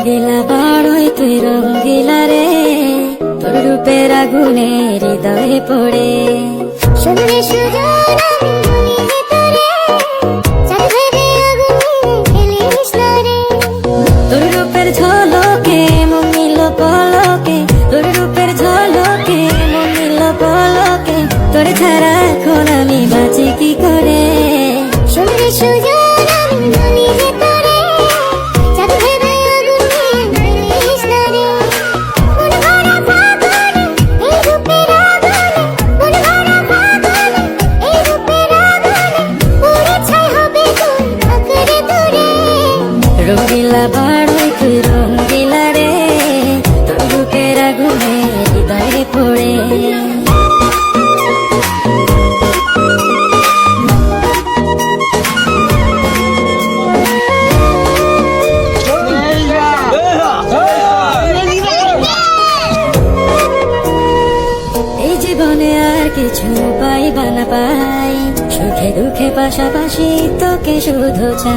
রঙ্গিলা বড়ই তুই রঙ্গিলা রে, তোর রূপের আগুনে হৃদয়ে পড়ে। শুনলে সুজন আমি বলি তোরে, চাঁদ ভেবে আগুনে খেলিস না রে। তোর রূপের ঝলকে মন নিল পলকে, তোর রূপের ঝলকে মন নিল পলকে, তোর ছাড়া এখন আমি বাঁচি কি করে। শুনলে সুজন আমি বলি তোরে, চাঁদ ভেবে আগুনে খেলিস না রে। মন ভরা ফাগুনে এই রূপের আগুনে, মন ভরা ফাগুনে এই রূপের আগুনে, পুড়ে ছাই হবে তোর আঁকড়ে ধরে। রঙ্গিলা বড়ই তুই রঙ্গিলা রে, তোর রূপের আগুনে হৃদয়ে পড়ে। এই জীবনে আর কিছু পাই বা না পাই, সুখে দুঃখে পাশাপাশি তোকে শুধু চাই।